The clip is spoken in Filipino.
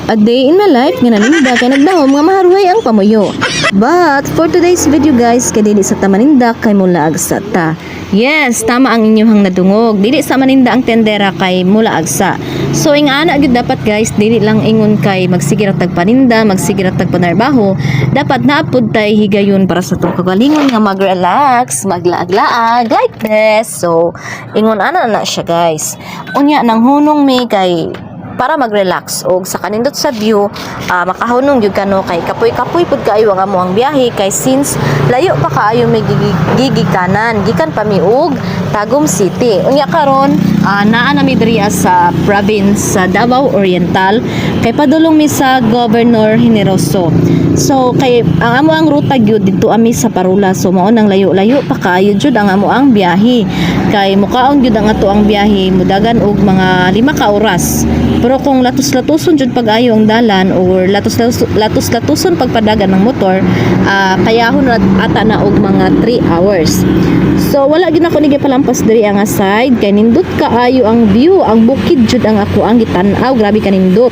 A day in my life nga naninda kay nagdahom nga maharuhay ang pamuyo. But for today's video guys, kay dili sa tamaninda kay mula agsa ta. Yes, tama ang inyong nadungog. Dili sa maninda ang tendera kay mula agsa. So ingana gyud dapat guys, dili lang ingon kay magsigir tag paninda, magsigir tag panarbaho. Dapat naapod tay higayon para sa tong kagalingon nga mag-relax, maglaag-laag like this. So ingon ana na siya guys. Unya nang hunong mi kay para mag-relax og sa kanindot sa view makahunong gyud kano kay kapoy-kapoy pud kaayo ang amo ang biyahe kay since layo pa kaayo may gigikanan gikan pa mi og Tagum City. Unya karon naa na mi diriya sa province sa Davao Oriental kay padulong mi sa Governor Generoso. So kay ang amo ang ruta gyud didto ami sa Parula, so mao nang layo-layo pa kaayo jud ang amo ang biyahe kay mukaon gyud ang ato ang biyahe mudagan og mga 5 ka oras. Pero kung latos-latuson jud pag-ayo ang dalan or latos-latuson pagpadagan ng motor, kayahon ata na og mga 3 hours. So wala gyud ako ni gipalampas diri ang side kay nindot kaayo ang view, ang bukid jud ang ako ang gitan-aw, grabe ka nindot.